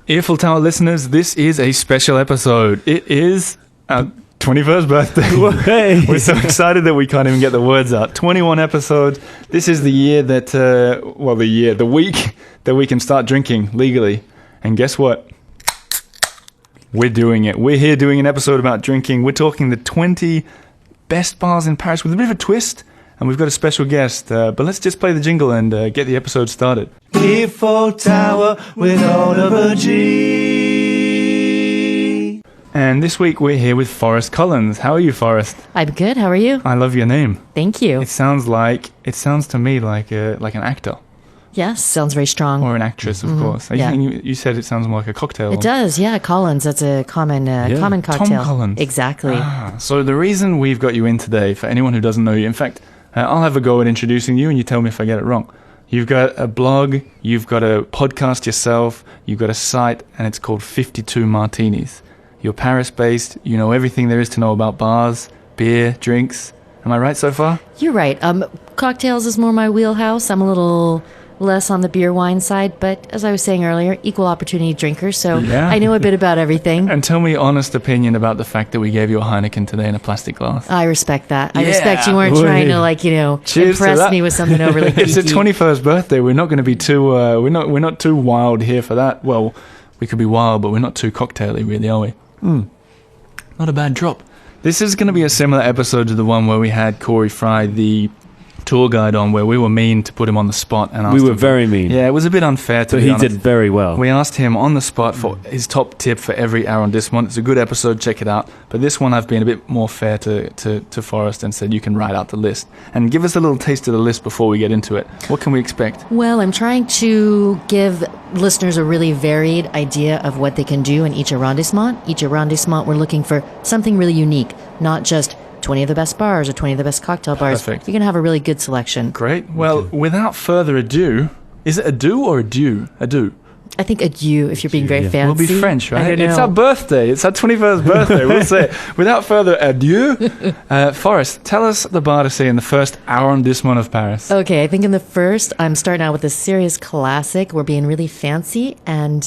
Eiffel Tower listeners, this is a special episode. It is our 21st birthday. Hey. We're so excited that we can't even get the words out. 21 episodes. This is the year that, the week that we can start drinking legally. And guess what? We're doing it. We're here doing an episode about drinking. We're talking the 20 best bars in Paris with a bit of a twist. And we've got a special guest. But let's just play the jingle and get the episode started. Eiffel Tower with Oliver G. And this week we're here with Forrest Collins. How are you, Forrest? I'm good. How are you? I love your name. Thank you. It sounds to me like an actor. Yes, sounds very strong. Or an actress, of course. You said it sounds more like a cocktail. It does, yeah. Collins, that's a common cocktail. Tom Collins. Exactly. So the reason we've got you in today, for anyone who doesn't know you, in fact, I'll have a go at introducing you and you tell me if I get it wrong. You've got a blog, you've got a podcast yourself, you've got a site, and it's called 52 Martinis. You're Paris-based, you know everything there is to know about bars, beer, drinks. Am I right so far? You're right. Cocktails is more my wheelhouse. I'm a little less on the beer wine side, but as I was saying earlier, equal opportunity drinker, so yeah. I know a bit about everything. And tell me honest opinion about the fact that we gave you a Heineken today in a plastic glass. I respect that. I respect you weren't trying to impress me with something overly geeky. It's a 21st birthday. We're not going to be too we're not too wild here for that. Well, we could be wild, but we're not too cocktaily really, are we? Not a bad drop. This is going to be a similar episode to the one where we had Corey Fry, the tour guide, on, where we were mean to put him on the spot and asked we were him, very mean. Yeah, it was a bit unfair to but be honest. He did very well. We asked him on the spot for his top tip for every arrondissement. It's a good episode, check it out. But this one I've been a bit more fair to Forrest and said you can write out the list. And give us a little taste of the list before we get into it. What can we expect? Well, I'm trying to give listeners a really varied idea of what they can do in each arrondissement. Each arrondissement, we're looking for something really unique, not just 20 of the best bars or 20 of the best cocktail bars. Perfect. You're going to have a really good selection. Great. Well, without further ado, is it ado or adieu? Adieu. I think adieu, if you're being very fancy. We'll be French, right? I don't know. It's our birthday. It's our 21st birthday. We'll say it. Without further adieu, Forrest, tell us the bar to say in the first arrondissement of Paris. Okay, I think in the first, I'm starting out with a serious classic. We're being really fancy. And,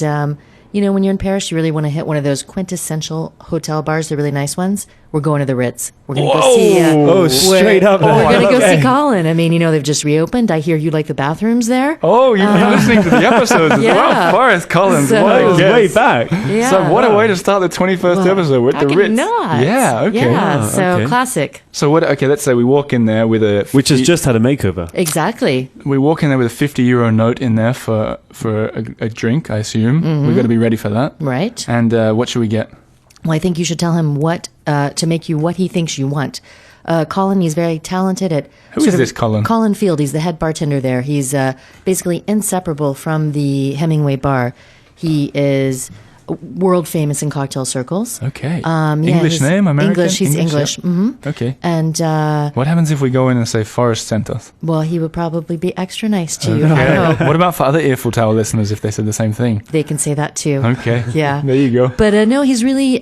when you're in Paris, you really want to hit one of those quintessential hotel bars, the really nice ones. We're going to the Ritz. We're going to go see... straight up. We're going to go see Colin. I mean, they've just reopened. I hear you like the bathrooms there. Oh, you've been listening to the episodes as well. Forrest Collins. So, what a guest. Way back. Yeah. So what a way to start the 21st episode with the Ritz. Not. Yeah, okay. Yeah, so classic. So let's say we walk in there with a... Which has just had a makeover. Exactly. We walk in there with a €50 note in there for a drink, I assume. We've got to be ready for that. Right. And what should we get? Well, I think you should tell him what to make you what he thinks you want. Colin, he's very talented at... Who is this Colin? Colin Field. He's the head bartender there. He's basically inseparable from the Hemingway bar. He is world famous in cocktail circles. Okay. English name? American? English. He's English. Yeah. Mm-hmm. Okay. And what happens if we go in and say Forrest sent us? Well, he would probably be extra nice to you. Okay. I know. What about for other Eiffel Tower listeners if they said the same thing? They can say that too. Okay. Yeah. There you go. But no, he's really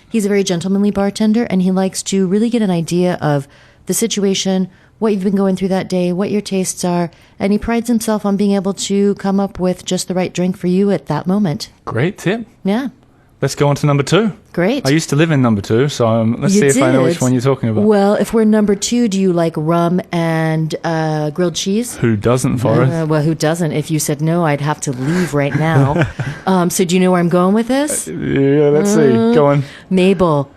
he's a very gentlemanly bartender, and he likes to really get an idea of the situation, what you've been going through that day, what your tastes are, and he prides himself on being able to come up with just the right drink for you at that moment. Great tip. Yeah. Let's go on to number 2. Great. I used to live in number 2, so let's see if I know which one you're talking about. Well, if we're number 2, do you like rum and grilled cheese? Who doesn't, Forrest? Well, who doesn't? If you said no, I'd have to leave right now. So do you know where I'm going with this? Yeah, let's see. Go on. Mabel.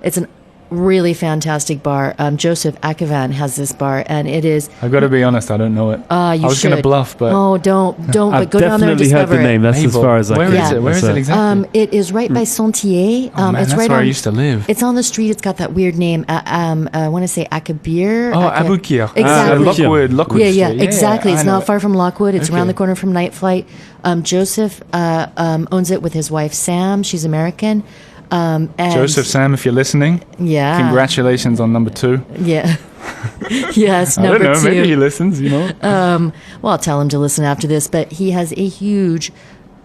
It's an really fantastic bar. Joseph Akavan has this bar, and it is... I've got to be honest, I don't know it. I was going to bluff, but... Oh, don't. But go down there and discover it. I've definitely heard the name. That's Mabel. As far as I can. Where is it exactly? It is right by Saint-Thier. That's right where I used to live. It's on the street. It's got that weird name. I want to say Akabir. Oh, Aboukir. Exactly. Lockwood Yeah, Street. exactly. It's not far from Lockwood. It's Okay. around the corner from Night Flight. Joseph owns it with his wife, Sam. She's American. And Joseph, Sam, if you're listening, yeah, congratulations on number 2. Yeah. Yes, I number don't know, 2. maybe he listens, Well, I'll tell him to listen after this, but he has a huge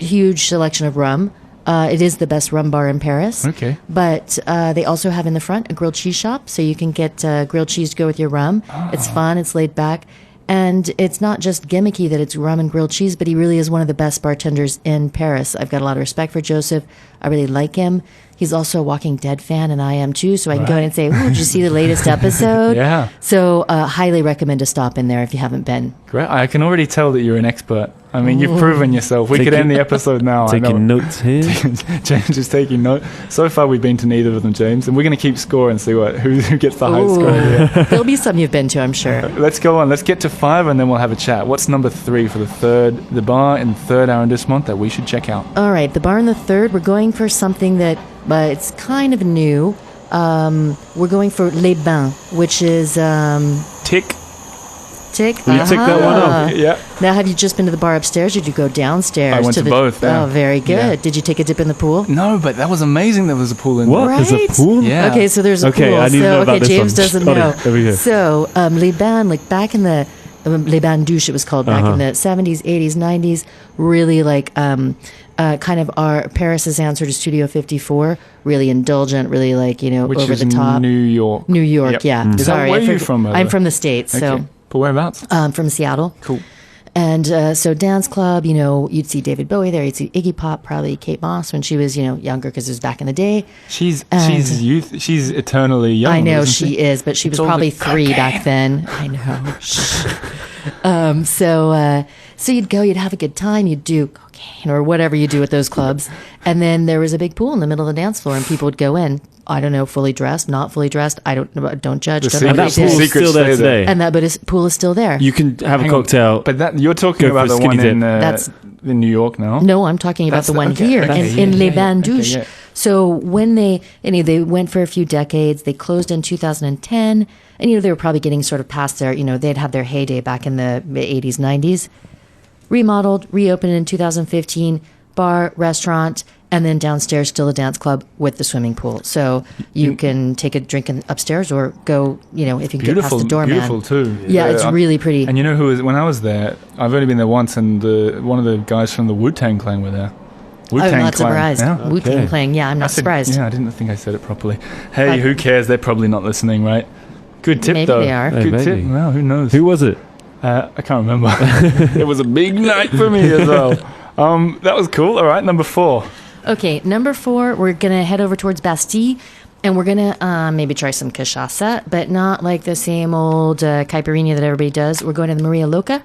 selection of rum. It is the best rum bar in Paris. Okay. But they also have in the front a grilled cheese shop, so you can get grilled cheese to go with your rum. It's fun, it's laid back. And it's not just gimmicky that it's rum and grilled cheese, but he really is one of the best bartenders in Paris. I've got a lot of respect for Joseph. I really like him. He's also a Walking Dead fan, and I am too. So I can go in and say, "Ooh, did you see the latest episode?" Yeah. So highly recommend to stop in there if you haven't been. Great. I can already tell that you're an expert. I mean, you've proven yourself. We could end the episode now. Taking notes here. James is taking notes. So far, we've been to neither of them, James, and we're going to keep score and see who gets the highest score. Here. There'll be some you've been to, I'm sure. Let's go on. Let's get to 5, and then we'll have a chat. What's number 3 for the bar in 3rd arrondissement that we should check out? All right, the bar in the 3rd, we're going for something that it's kind of new. We're going for Les Bains, which is... Tick. Tick. Will you tick that one off? Yeah. Now, have you just been to the bar upstairs, or did you go downstairs? I went to both, yeah. Oh, very good. Yeah. Did you take a dip in the pool? No, but that was amazing. There was a pool in What? there. There's a Right? pool? Yeah. Okay, so there's a pool. I need to know about this James one. doesn't Got it. know. There we go. So, Les Bains, like back in the Les Bains douche, it was called back in the 70s, 80s, 90s. Really like kind of our Paris's answer to Studio 54. Really indulgent, really like, Which over is the top. New York. New York, Yep. yeah. Is that Sorry, where are you from? I'm from the States, Okay. so But whereabouts? from Seattle. Cool. And so dance club, you'd see David Bowie there. You'd see Iggy Pop, probably Kate Moss when she was, younger because it was back in the day. She's And- She's eternally young. I know isn't she is, but she was all probably the 3 back then. I know. So you'd go, you'd have a good time, you'd do cocaine or whatever you do at those clubs, and then there was a big pool in the middle of the dance floor, and people would go in. I don't know, fully dressed, not fully dressed. I don't judge. The Don't know And what that they pool's did. secret still there stay there. today. And that pool is still there. You can have Hang a on. cocktail. But that you're talking Go about for the a one skinny in dip. That's- in New York now. No, I'm talking about the one here in Les Bains douche. yeah. So when they went for a few decades, they closed in 2010, and they were probably getting sort of past their, they'd had their heyday back in the 80s, 90s. Remodeled, reopened in 2015, bar, restaurant, and then downstairs still a dance club with the swimming pool. So you can take a drink upstairs or go, if you can get past the doorman. Beautiful too. Yeah, it's really pretty. And you know who was when I was there? I've only been there once, and one of the guys from the Wu-Tang Clan were there. I'm not surprised. Yeah. Wu-Tang Okay. playing. Yeah, I'm not surprised. Yeah, I didn't think I said it properly. Hey, who cares? They're probably not listening, right? Good tip, Maybe though. they are. Hey, Good tip. maybe. Well, who knows? Who was it? I can't remember. It was a big night for me as well. That was cool. All right, number 4. Okay, number 4, we're going to head over towards Bastille, and we're going to maybe try some cachaça, but not like the same old caipirinha that everybody does. We're going to the Maria Loca,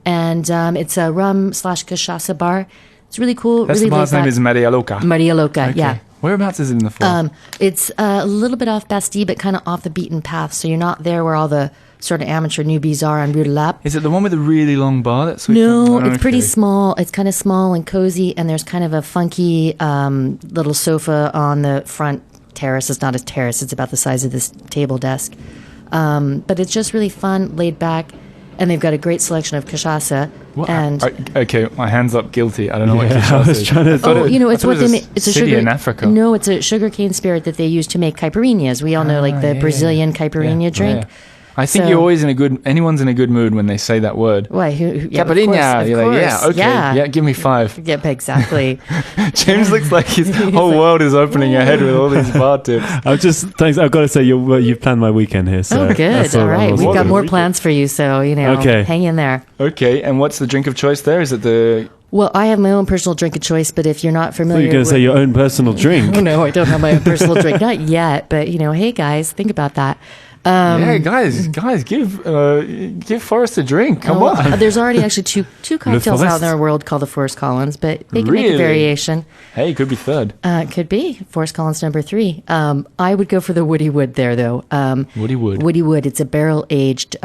and it's a rum/cachaça bar. It's really cool. That's really the bar's laid name back. is Maria Loca. Maria Loca, Okay. yeah. Whereabouts is it in the 4? It's a little bit off Bastille, but kind of off the beaten path, so you're not there where all the sort of amateur newbies are on Rue du Bourg. Is it the one with the really long bar? That's No, it's pretty small. It's kind of small and cozy, and there's kind of a funky little sofa on the front terrace. It's not a terrace. It's about the size of this table desk. But it's just really fun, laid back, and they've got a great selection of cachaça. And okay, my hands up, guilty. I don't know what Yeah, cachaça I was is. trying to- I thought it's I what thought they it make. was It's a city sugar in Africa. No, it's a sugarcane spirit that they use to make caipirinhas. We all know, like the yeah, Brazilian caipirinha drink. Yeah. I think So- you're always anyone's in a good mood when they say that word. Why? Yeah, of Caipirinha. course, You're of like, yeah, course, okay, yeah, give me 5. Yep, exactly. James looks like his whole world is opening ahead with all these bar tips. Thanks. I've got to say, you've planned my weekend here. So Oh, good. that's All right. We've got more weekend. plans for you, so, Okay. hang in there. Okay, and what's the drink of choice there? Is it the... Well, I have my own personal drink of choice, but if you're not I thought you familiar were going to say your own personal drink. Oh, no, I don't have my own personal drink. Not yet, but, hey, guys, think about that. yeah, guys, give Forrest a drink. Come on. There's already actually two cocktails out Forest. in our world called the Forest Collins, but they can make Really? a variation. Hey, could be 3rd. It could be Forest Collins number 3. I would go for the Woody Wood there, though. Woody Wood. Woody Wood. It's a barrel-aged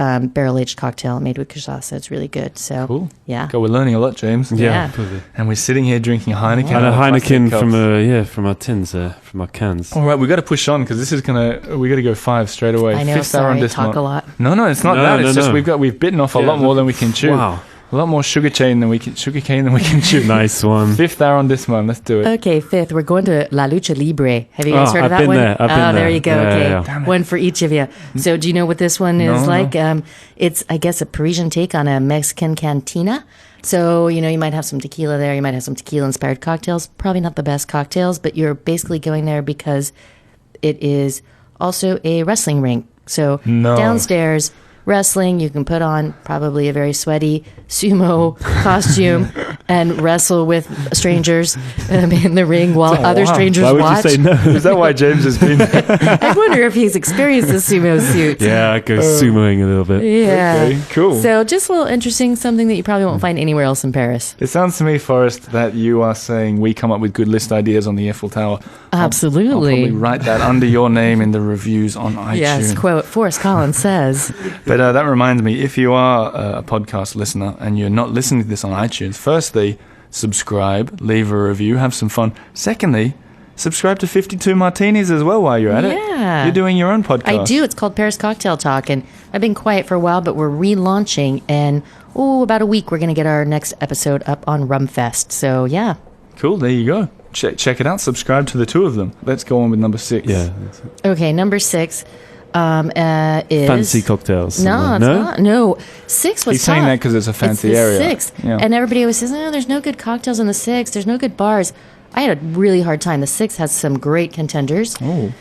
cocktail made with cachaça. It's really good. So, Cool. yeah. God, we're learning a lot, James. Yeah. Probably. And we're sitting here drinking Heineken. And a out of plastic Heineken cups. from our tins, from our cans. All right, we got to push on because this is we got to go 5 straight away. I know, 5th sorry, arrondissement. talk a lot. No, it's not No, that. It's no, just no. we've bitten off a lot more than we can chew. Wow. A lot more sugar cane than we can chew. Nice one. 5th arrondissement. Let's do it. Okay, 5th, we're going to La Lucha Libre. Have you guys heard of I've that been one? there, I've been there there. you go. Yeah, Okay, yeah. Damn it. one for each of you. So, do you know what this one is No, like? It's, I guess, a Parisian take on a Mexican cantina. So, you might have some tequila there. You might have some tequila-inspired cocktails. Probably not the best cocktails, but you're basically going there because it is also a wrestling rink. So, No. downstairs, wrestling. You can put on probably a very sweaty sumo costume and wrestle with strangers in the ring while other strangers Why would watch. you say no? Is that why James has been? I wonder if he's experienced the sumo suit. Yeah, I go sumoing a little bit. Yeah. Okay, cool. So just a little interesting, something that you probably won't find anywhere else in Paris. It sounds to me, Forrest, that you are saying we come up with good list ideas on the Eiffel Tower. Absolutely. I'll probably write that under your name in the reviews on iTunes. Yes, quote, Forrest Collins says. But that reminds me, if you are a podcast listener and you're not listening to this on iTunes, firstly, subscribe, leave a review, have some fun. Secondly, subscribe to 52 Martinis as well while you're at it. Yeah. You're doing your own podcast. I do. It's called Paris Cocktail Talk, and I've been quiet for a while, but we're relaunching, and about a week we're going to get our next episode up on Rumfest. So, yeah. Cool, there you go. Check it out. Subscribe to the two of them. Let's go on with number 6. Yeah. Okay, number 6 is... Fancy cocktails. No, it's not. No, 6 was He's saying tough. that because it's a fancy it's the area. 6th. Yeah. And everybody always says, there's no good cocktails in the 6th. There's no good bars. I had a really hard time. The 6th has some great contenders. Oh.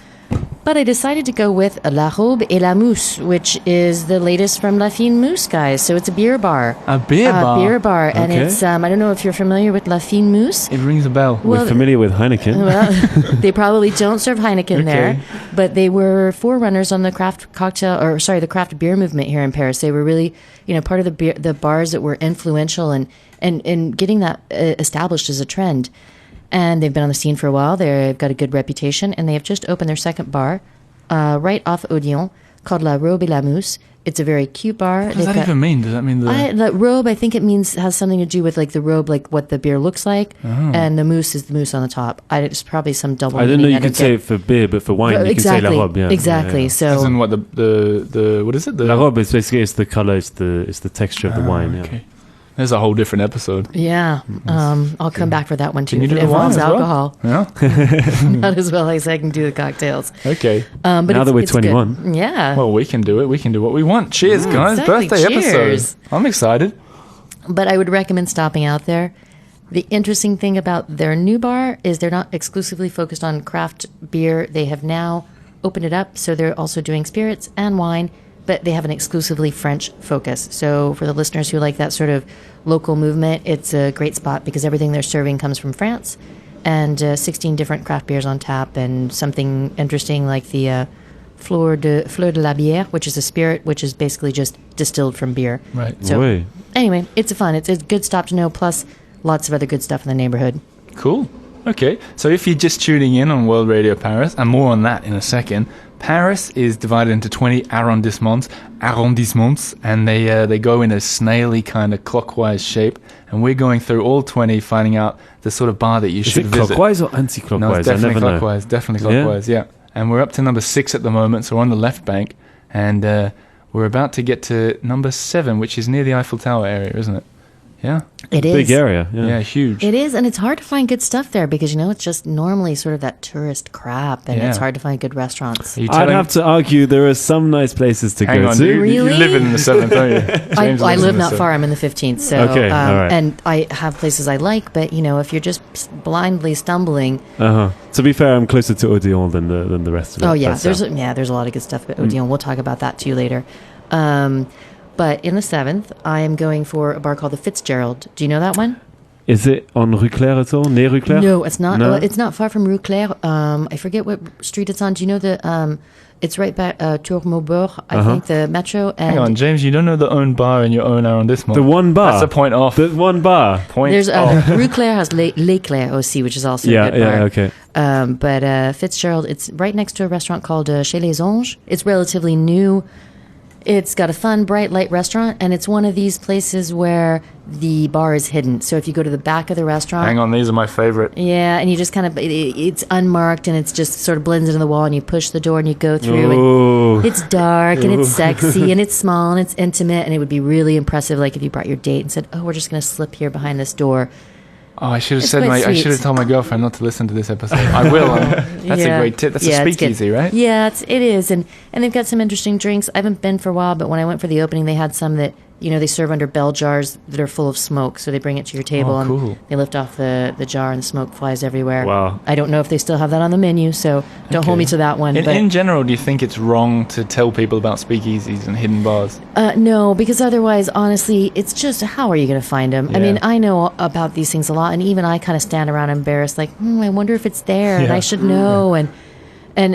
But I decided to go with La Robe et la Mousse, which is the latest from La Fine Mousse, guys. So it's a beer bar. A beer bar? A beer bar. And Okay. it's, I don't know if you're familiar with La Fine Mousse. It rings a bell. We're familiar with Heineken. Well, they probably don't serve Heineken there, but they were forerunners on the craft craft beer movement here in Paris. They were really, part of the bars that were influential and getting that established as a trend. And they've been on the scene for a while. They've got a good reputation, and they have just opened their second bar right off Odeon called La Robe et la Mousse. It's a very cute bar. What does that even mean? Does that mean the robe? I think it has something to do with like the robe, like what the beer looks like, and the mousse is the mousse on the top. It's probably some double. I didn't know meaning. you could say it for beer, but for wine you can say La Robe. Yeah. Exactly. Yeah. So As in what the what is it? La Robe is basically it's the color, it's the texture of the wine. Yeah. Okay. There's a whole different episode. yeah, I'll come back for that one too. Can you do It the wine involves as well? alcohol, Yeah. not as well as I can do the cocktails. Okay. But Now that we're it's good. 21. Yeah. Well, we can do it. We can do what we want. Cheers, guys. exactly. Birthday Cheers. episode. I'm excited. But I would recommend stopping out there. The interesting thing about their new bar is they're not exclusively focused on craft beer. They have now opened it up, so they're also doing spirits and wine, but they have an exclusively French focus. So for the listeners who like that sort of local movement, it's a great spot because everything they're serving comes from France, and 16 different craft beers on tap, and something interesting like the Fleur de la Bière, which is a spirit, which is basically just distilled from beer. Right. So Way. anyway, it's a good stop to know, plus lots of other good stuff in the neighborhood. Cool. Okay. So if you're just tuning in on World Radio Paris, and more on that in a second, Paris is divided into 20 arrondissements, and they go in a snaily kind of clockwise shape. And we're going through all 20, finding out the sort of bar that you Is should it visit. clockwise or anti-clockwise? No, it's definitely I never clockwise. Definitely clockwise. Yeah. And we're up to number 6 at the moment, so we're on the left bank, and we're about to get to number 7, which is near the Eiffel Tower area, isn't it? Yeah. It know. is. Big area. Yeah. Yeah. Huge. It is, and it's hard to find good stuff there because, it's just normally sort of that tourist crap, and it's Yeah. hard to find good restaurants. Are you I'd telling- have to argue there are some nice places to Hang go on, to. you Really? live in the 7th, don't you? James I lives live in the not 7th. far. I'm in the 15th, so Okay, all right. and I have places I like, but if you're just blindly stumbling, To be fair, I'm closer to Odeon than the rest of it. oh yeah, But, there's a lot of good stuff at Odeon. We'll talk about that too later. But in the 7th, I am going for a bar called the Fitzgerald. Do you know that one? Is it on Rue Claire at all? Near Rue Claire? No, it's not. No? It's not far from Rue Claire. I forget what street it's on. Do you know the? It's right back Tour-Maubourg, I think, the metro. And Hang on, James, you don't know the own bar in your own arrondissement. The one bar. That's a point off. The one bar. Point there's off. Rue Claire has Les Claires aussi, which is also Yeah, a good bar. okay. But Fitzgerald, it's right next to a restaurant called Chez les Anges. It's relatively new. It's got a fun, bright light restaurant, and it's one of these places where the bar is hidden. So if you go to the back of the restaurant... Hang on, these are my favorite. Yeah, and you just kind of... It's unmarked, and it's just sort of blends into the wall, and you push the door, and you go through, Ooh. and it's dark, and it's sexy, and it's small, and it's intimate, and it would be really impressive, like if you brought your date and said, we're just going to slip here behind this door. Oh, I should have It's said quite I sweet. should have told my girlfriend not to listen to this episode. I will. That's a great tip. That's a it's good. speakeasy, right? Yeah, it is, and they've got some interesting drinks. I haven't been for a while, but when I went for the opening, they had some that they serve under bell jars that are full of smoke. So they bring it to your table and cool. they lift off the jar and the smoke flies everywhere. Wow. I don't know if they still have that on the menu, so don't hold me to that one. In general, do you think it's wrong to tell people about speakeasies and hidden bars? No, because otherwise, honestly, it's just, how are you going to find them? I Yeah. mean, I know about these things a lot, and even I kind of stand around embarrassed, like, I wonder if it's there, and Yeah. I should know, and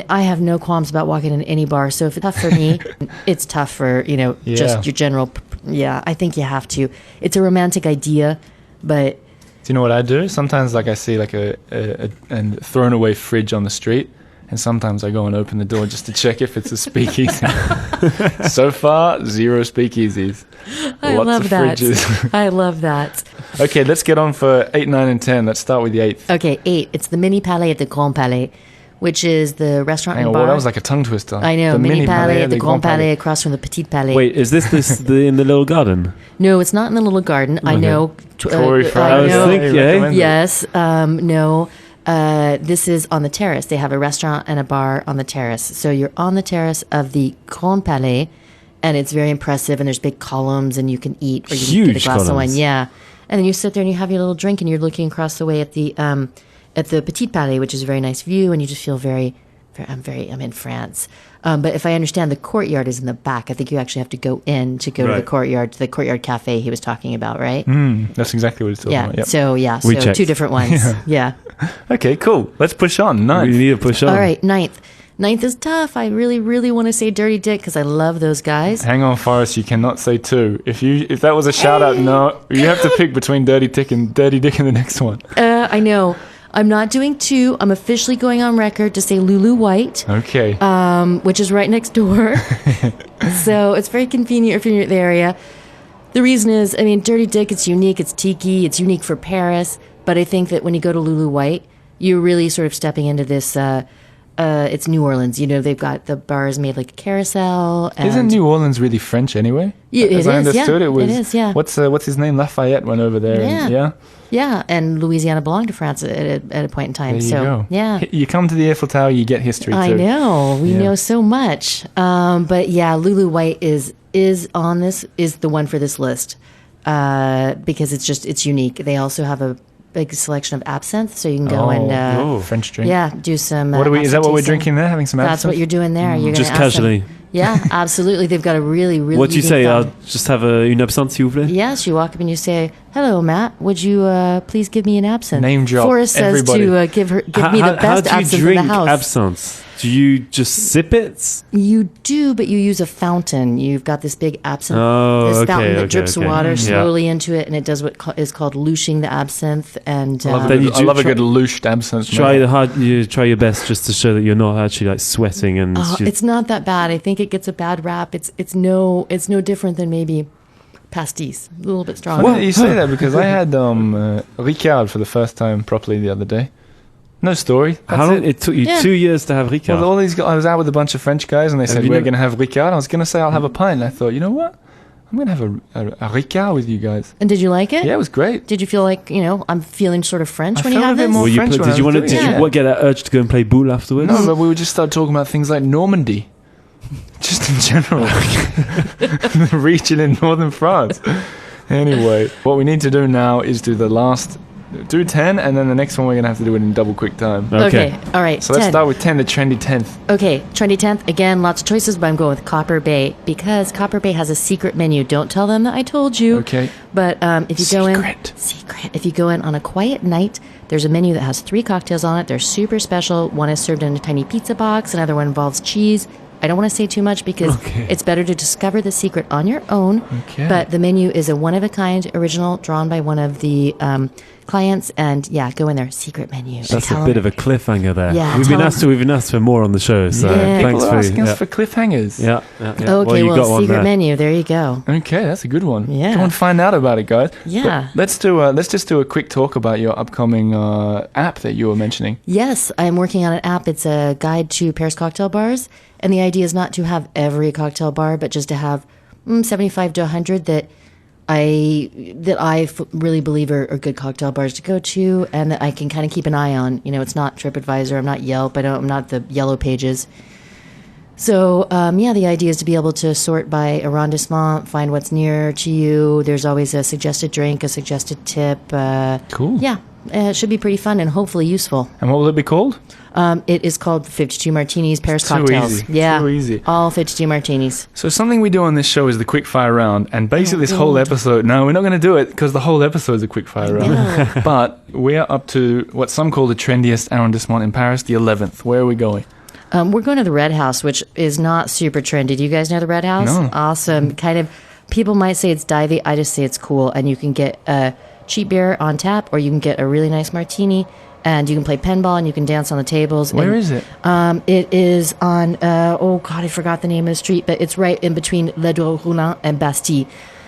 I have no qualms about walking in any bar. So if it's tough for me, it's tough for, just your general. Yeah, I think you have to. It's a romantic idea, but Do you know what I do? Sometimes, I see a thrown away fridge on the street, and sometimes I go and open the door just to check if it's a speakeasy. So far, 0 speakeasies. I Lots love of that. fridges. I love that. Okay, let's get on for 8, 9, and 10. Let's start with the 8th. Okay, 8. It's the Minipalais at the Grand Palais, which is the restaurant Hang and on, bar. well, that was like a tongue twister. I know, The Minipalais at the Grand Palais. Palais across from the Petit Palais. Wait, is this in the little garden? No, it's not in the little garden. I know. Corey I Fry. was know. thinking, yeah. recommended. Yes. No. This is on the terrace. They have a restaurant and a bar on the terrace. So you're on the terrace of the Grand Palais, and it's very impressive. And there's big columns, and you can eat or you can get a Huge glass of wine. columns. Yeah. And then you sit there and you have your little drink, and you're looking across the way at the Petit Palais, which is a very nice view, and you just feel I'm in France. But if I understand, the courtyard is in the back. I think you actually have to go to the Right. courtyard cafe he was talking about, right? That's exactly what it's talking Yeah. about. Yep. So We so checked. 2 different ones. Yeah. Okay, cool. Let's push on. 9th. We need to push on. All right. 9th. 9th is tough. I really, really want to say Dirty Dick because I love those guys. Hang on, Forrest. You cannot say 2. If that was a shout out, no, you have to pick between Dirty Dick and the next one. I know. I'm not doing 2. I'm officially going on record to say Lulu White, Okay. which is right next door. So it's very convenient if you're in the area. The reason is, Dirty Dick, it's unique, it's tiki, it's unique for Paris. But I think that when you go to Lulu White, you're really sort of stepping into this, it's New Orleans. They've got the bars made like a carousel. And Isn't New Orleans really French anyway? Yeah, it As I is, understood, yeah. it was. It is, yeah. What's his name? Lafayette went over there. Yeah. And, yeah. Yeah, and Louisiana belonged to France at a point in time. There you so, go. yeah. You come to the Eiffel Tower, you get history too. I know. We Yeah. know so much. But yeah, Lulu White is the one for this list because it's unique. They also have a big selection of absinthe, so you can go and French drink. yeah, do some. Is that absinthe what we're tasting. drinking there? Having some That's absinthe? what you're doing there. You're Just gonna ask them- casually. Yeah, absolutely. They've got a really, really. What do you unique say? vibe. I'll just have une absinthe, s'il vous plaît. Yes, you walk up and you say, "Hello, Matt. Would you please give me an absinthe?" Name drop Forrest says everybody. to give me the How best do you absinthe drink in the house. absinthe? Do you just sip it? You do, but you use a fountain. You've got this big absinthe, Oh, this okay, fountain that okay, drips okay. water Yeah. slowly into it, and it does what is called luching the absinthe. And I love, Then you I do love a try- good lushed absinthe. You try your best just to show that you're not actually like sweating and it's not that bad. I think it gets a bad rap. It's no different than maybe pastis, a little bit stronger. Funny that you say that because I had Ricard for the first time properly the other day. No story. That's how long it took you Yeah. 2 years to have Ricard? Well, all these guys, I was out with a bunch of French guys and they said you we're never- going to have Ricard. I was going to say I'll have a pint. And I thought, you know what? I'm going to have a Ricard with you guys. And did you like it? Yeah, it was great. Did you feel like I'm feeling sort of French I when you felt have a bit this? more Were you French when I did you was want to doing it. it. what, get that urge to go and play boule afterwards? No, but we would just start talking about things like Normandy. Just in general. The region in northern France. Anyway, what we need to do now is do 10, and then the next one we're going to have to do it in double quick time. Okay. All right. So let's 10. start with 10, the trendy 10th. Okay, trendy 10th. Again, lots of choices, but I'm going with Copperbay because Copperbay has a secret menu. Don't tell them that I told you. Okay. But if you go in, Secret. If you go in on a quiet night, there's a menu that has 3 cocktails on it. They're super special. One is served in a tiny pizza box. Another one involves cheese. I don't want to say too much because it's better to discover the secret on your own. Okay. But the menu is a one-of-a-kind original drawn by one of the clients. And yeah, go in there. Secret menu. That's a bit of a cliffhanger there. Yeah, we've been tell asked for more on the show, so Yeah. thanks People are asking for us for cliffhangers. yeah. Okay, you well, got one secret there. menu. There you go. Okay, that's a good one. Yeah. Go and find out about it, guys. Yeah. But let's just do a quick talk about your upcoming app that you were mentioning. Yes, I'm working on an app. It's a guide to Paris cocktail bars. And the idea is not to have every cocktail bar, but just to have 75 to 100 that I really believe are good cocktail bars to go to and that I can kind of keep an eye on. It's not TripAdvisor. I'm not Yelp. I'm not the Yellow Pages. So, the idea is to be able to sort by arrondissement, find what's near to you. There's always a suggested drink, a suggested tip. Cool. Yeah, it should be pretty fun and hopefully useful. And what will it be called? It is called 52 Martinis, Paris Too Cocktails. easy. Yeah, Too easy. all 52 Martinis. So something we do on this show is the quickfire round, and basically this whole episode. No, we're not going to do it because the whole episode is a quickfire round. But we are up to what some call the trendiest arrondissement in Paris, the 11th. Where are we going? We're going to the Red House, which is not super trendy. Do you guys know the Red House? No. Awesome. Kind of, people might say it's divey. I just say it's cool. And you can get a cheap beer on tap, or you can get a really nice martini, and you can play pinball, and you can dance on the tables. Where is it? It is on, I forgot the name of the street, but it's right in between Le Droit and Bastille.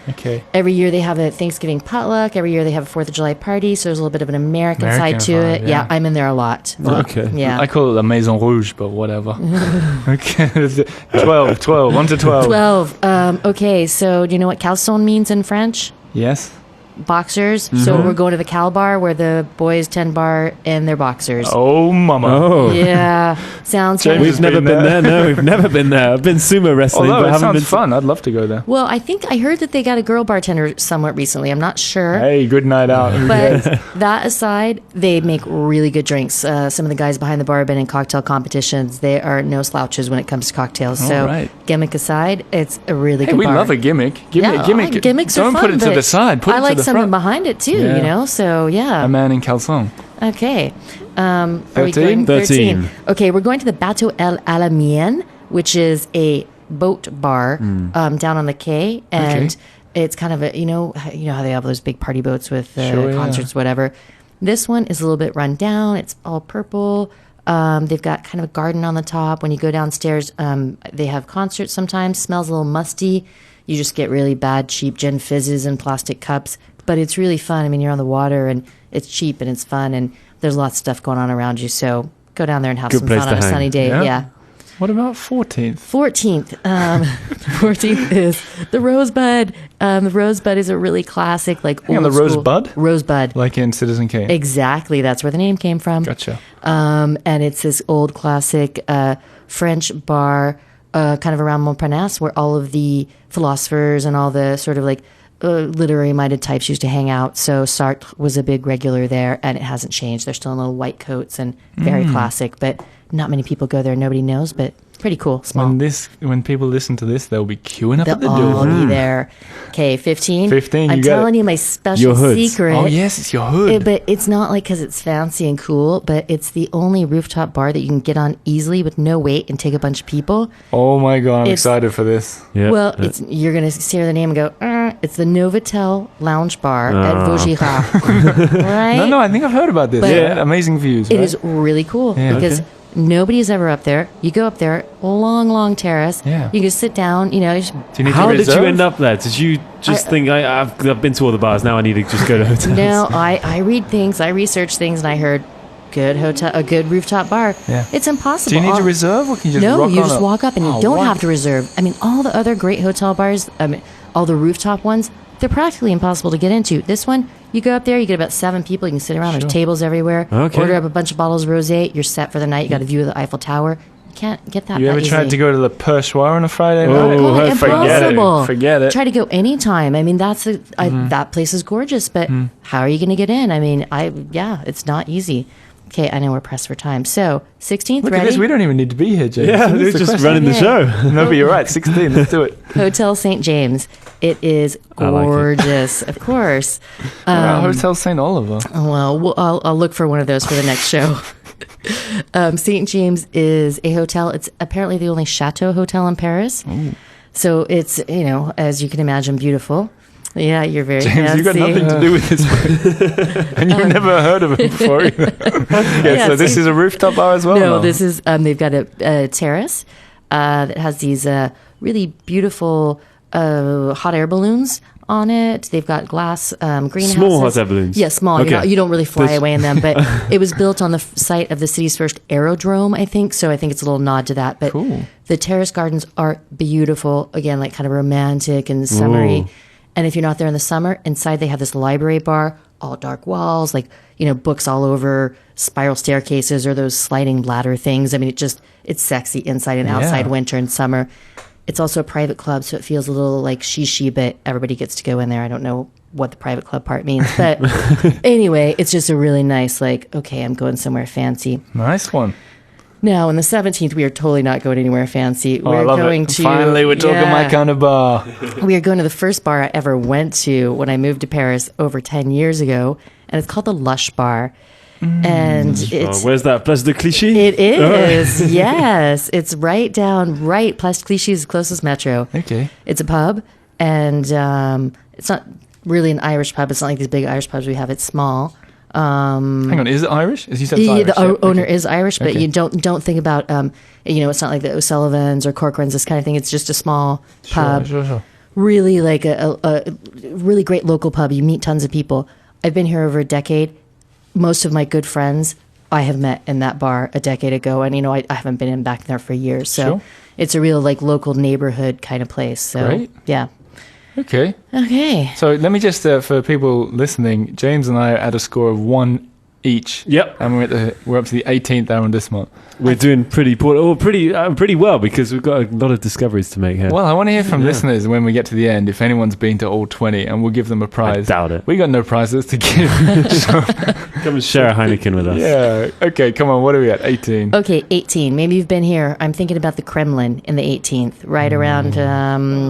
Okay. Every year they have a Thanksgiving potluck. Every year they have a 4th of July party. So there's a little bit of an American side to vibe, it. yeah. Yeah, I'm in there a lot. Okay. Yeah. I call it La Maison Rouge, but whatever. Okay. 12, 1 to 12. 12. Okay, so do you know what caleçon means in French? Yes. Boxers. So we're going to the Cal Bar where the boys 10 bar in their boxers. Oh, mama. Oh. Yeah. Sounds James kind We've of... never been there. No, we've never been there. I've been sumo wrestling, Although but it haven't sounds been. fun. I'd love to go there. Well, I think I heard that they got a girl bartender somewhat recently. I'm not sure. Hey, good night out. But that aside, they make really good drinks. Some of the guys behind the bar have been in cocktail competitions. They are no slouches when it comes to cocktails. So, right. gimmick aside, it's a really Hey, good we bar. love a gimmick. Yeah, gimmicks are Don't fun, put it to but the side. Put I it like to the something front. behind it too, Yeah. you know? So, yeah. A man in caleçon. Okay. Are we 13? going 13. Okay, we're going to the Bateau El Alamienne, which is a boat bar down on the quay, and it's kind of a you know how they have those big party boats with Sure, yeah. concerts, whatever. This one is a little bit run down. It's all purple. They've got kind of a garden on the top. When you go downstairs, they have concerts sometimes. Smells a little musty. You just get really bad, cheap gin fizzes in plastic cups. But it's really fun. I mean, you're on the water, and it's cheap, and it's fun, and there's lots of stuff going on around you. So go down there and have Good some place fun to on a hang. sunny day. Yeah. Yeah. What about 14th? 14th. 14th is the Rosebud. The Rosebud is a really classic, like Hang on, old the school- Rosebud? Rosebud. Like in Citizen Kane. Exactly. That's where the name came from. Gotcha. And it's this old classic French bar, kind of around Montparnasse, where all of the philosophers and all the sort of like literary-minded types used to hang out. So Sartre was a big regular there, and it hasn't changed. They're still in little white coats and very classic, but not many people go there. Nobody knows, but pretty cool. Small. When people listen to this, they'll be queuing up They'll at the all door. be there. Okay, 15. 15, I'm you got telling it. you my special Your hoods. secret. Oh, yes, it's your hood. But it's not like because it's fancy and cool, but it's the only rooftop bar that you can get on easily with no wait and take a bunch of people. Oh, my God. I'm It's- excited for this. Yeah. Well, yeah. you're going to hear the name and go, it's the Novotel Lounge Bar at Vaugirard. Right? No, I think I've heard about this. But- Yeah, amazing views. It right? is really cool Yeah. because Okay. nobody's ever up there. You go up there, long terrace. Yeah. You can just sit down, you know. Do you need How to did you reserve? end up there? Did you just think I've been to all the bars now? I need to just go to hotels. No, I read things, I research things, and I heard a good rooftop bar. Yeah. It's impossible. Do you need to All- reserve, or can you just No, rock you on just up? walk up and you Oh, don't what? have to reserve. I mean, all the other great hotel bars, all the rooftop ones, they're practically impossible to get into. This one, you go up there, you get about 7 people, you can sit around, Sure. there's tables everywhere. Okay. Order up a bunch of bottles of rosé, you're set for the night, you got a view of the Eiffel Tower. You can't get that You that ever easily. tried to go to the Perchoir on a Friday Oh, night? God, impossible. Forget it. Try to go anytime. I mean, that place is gorgeous, but how are you going to get in? I mean, it's not easy. Okay, I know we're pressed for time. So, 16th, Look ready? at this. We don't even need to be here, James. Yeah, That's they're the just question. running the Yeah. show. No, but you're right. 16. Let's do it. Hotel St. James. It is I like it. gorgeous, of course. Hotel St. Oliver. Well, I'll look for one of those for the next show. St. James is a hotel. It's apparently the only chateau hotel in Paris. So it's, as you can imagine, beautiful. Yeah, you're very James, fancy. you got nothing to do with this place. And you've never heard of it before either. Yeah, so this is a rooftop bar as well? No, this is, they've got a terrace that has these really beautiful hot air balloons on it. They've got glass greenhouses. Small hot air balloons? Yeah, small. Okay. You don't really fly This- away in them, but it was built on the site of the city's first aerodrome, I think. So I think it's a little nod to that. But Cool. the terrace gardens are beautiful. Again, like kind of romantic and summery. Ooh. And if you're not there in the summer, inside they have this library bar, all dark walls, like, books all over, spiral staircases or those sliding ladder things. I mean, it's sexy inside and outside, winter and summer. It's also a private club, so it feels a little like shishi, but everybody gets to go in there. I don't know what the private club part means, but anyway, it's just a really nice, like, okay, I'm going somewhere fancy. Nice one. Now, on the 17th, we are totally not going anywhere fancy. We're going to... Finally, we're talking my kind of bar. We are going to the first bar I ever went to when I moved to Paris over 10 years ago, and it's called the Lush Bar. And it's... where's that? Place de Clichy? It is, yes. It's right Place de Clichy is the closest metro. Okay. It's a pub, and it's not really an Irish pub. It's not like these big Irish pubs we have. It's small. Hang on, is it Irish? As you said, it's Irish. The owner is Irish, but you don't think about it's not like the O'Sullivans or Corcoran's, this kind of thing. It's just a small pub. Sure. Really like a really great local pub. You meet tons of people. I've been here over a decade. Most of my good friends I have met in that bar a decade ago, and I haven't been in back there for years. So it's a real like local neighborhood kind of place. So Great. Yeah. Okay. So let me just, for people listening, James and I are at a score of 1 each. Yep. And we're up to the 18th arrondissement. We're doing pretty well because we've got a lot of discoveries to make here. Well, I want to hear from listeners when we get to the end if anyone's been to all 20, and we'll give them a prize. I doubt it. We got no prizes to give. Come and share a Heineken with us. Yeah. Okay, come on. What are we at? 18. Okay, 18. Maybe you've been here. I'm thinking about the Kremlin in the 18th, right around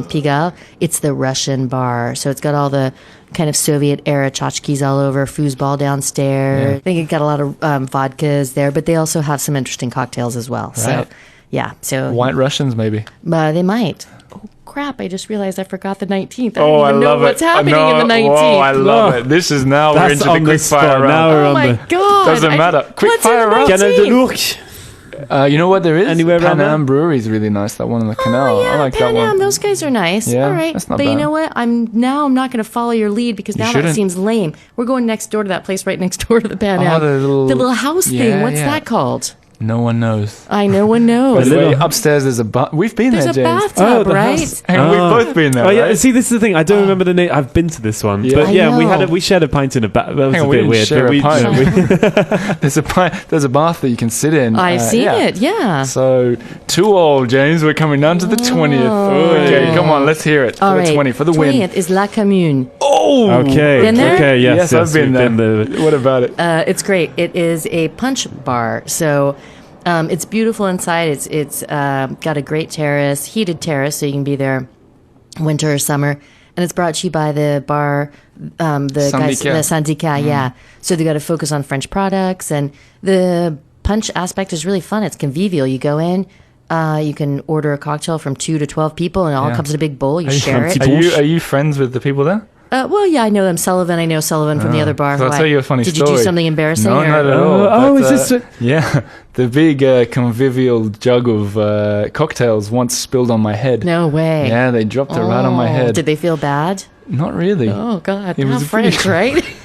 Pigalle. It's the Russian bar. So it's got all the kind of Soviet-era tchotchkes all over, foosball downstairs. Yeah. I think it got a lot of vodkas there, but they also have some interesting cocktails as well. Right. So White Russians, maybe. They might. Oh, crap. I just realized I forgot the 19th. I Oh, don't I even know love what's it. happening in the 19th. Oh, I love it. This is now we're into the quick fire round. Now we're Oh on my the God. Doesn't matter. Quick what's in fire the round. 19th? Canal de l'Ourcq. You know what there is? Anywhere around Pan Am there? Brewery is really nice. That one on the canal. Oh, yeah, I like Pan that Am, one. those guys are nice. Yeah, All right. that's not But bad. you know what? I'm not going to follow your lead because now that shouldn't. seems lame. We're going next door to that place right next door to the Pan Oh, Am. the little house thing. Yeah, What's yeah. that called? No one knows. No one knows. By the way, upstairs there's a bar. We've been There's there, a James. bathtub, the right? house. And we've both been there, Oh yeah, right? see, this is the thing. I don't remember the name. I've been to this one, Yeah. but I yeah, know. we shared a pint in a bath. That was Hang on, a we bit didn't weird. share but a pint. There's a bath that you can sit in. I've seen yeah. it, yeah. So 2-2, James. We're coming down to the 20th. Okay, come on, let's hear it for All the right. 20 for the 20th win. is La Commune. Oh, Okay. Been there? Okay. yes, I've been we've there. What about it? It's great. It is a punch bar. So it's beautiful inside. It's got a great terrace, heated terrace, so you can be there winter or summer. And it's brought to you by the bar, the guys, the Syndicat, yeah. So they got to focus on French products. And the punch aspect is really fun. It's convivial. You go in, you can order a cocktail from 2 to 12 people, and it all comes in a big bowl. You share it. Are you friends with the people there? Well, yeah, I know them. Sullivan. I know Sullivan from the other bar. So I'll tell you a funny Did story. you do something embarrassing? No, or? not at all. is this? Yeah, the big convivial jug of cocktails once spilled on my head. No way. Yeah, they dropped it right on my head. Did they feel bad? Not really. Oh, God. It How was a French, pretty- right?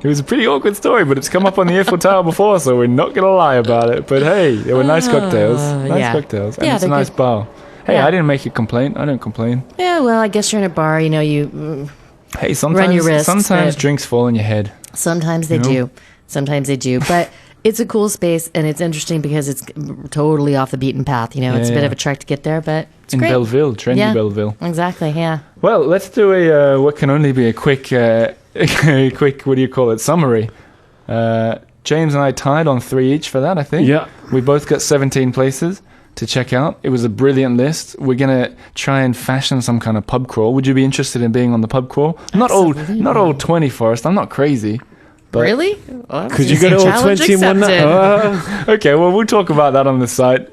It was a pretty awkward story, but it's come up on the Eiffel Tower before, so we're not going to lie about it. But hey, they were nice cocktails. Nice yeah. cocktails. And Yeah, it's a they're nice good. bar. Hey, Yeah. I didn't make a complaint. I don't complain. Yeah, well, I guess you're in a bar. You know, you Hey, Run your risks, sometimes but- drinks fall on your head. sometimes they You know? do. Sometimes they do. But it's a cool space, and it's interesting because it's totally off the beaten path. You know, it's a bit yeah. of a trek to get there, but it's In great. Belleville, trendy Yeah. Belleville. Exactly, yeah. Well, let's do a what can only be a quick, a quick, what do you call it, summary. James and I tied on 3 each for that, I think. Yeah. We both got 17 places to check out. It was a brilliant list. We're going to try and fashion some kind of pub crawl. Would you be interested in being on the pub crawl? Not all 20, Forrest. I'm not crazy. But Really? Could you go to all Challenge 20 in one night? accepted. Okay, well, we'll talk about that on the site.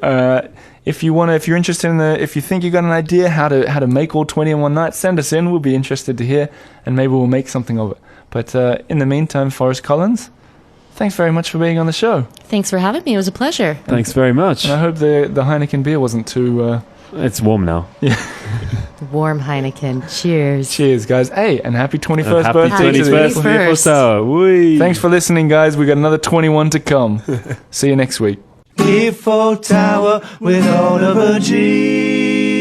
If you're interested in if you think you got an idea how to make all 20 in one night, send us in. We'll be interested to hear, and maybe we'll make something of it. But in the meantime, Forrest Collins, thanks very much for being on the show. Thanks for having me. It was a pleasure. Thanks very much. And I hope the Heineken beer wasn't too... It's warm now. Warm Heineken. Cheers. Cheers, guys. Hey, and happy 21st Happy birthday to the 21st Eiffel. Eiffel Tower. Whee. Thanks for listening, guys. We got another 21 to come. See you next week. Eiffel Tower with Oliver G.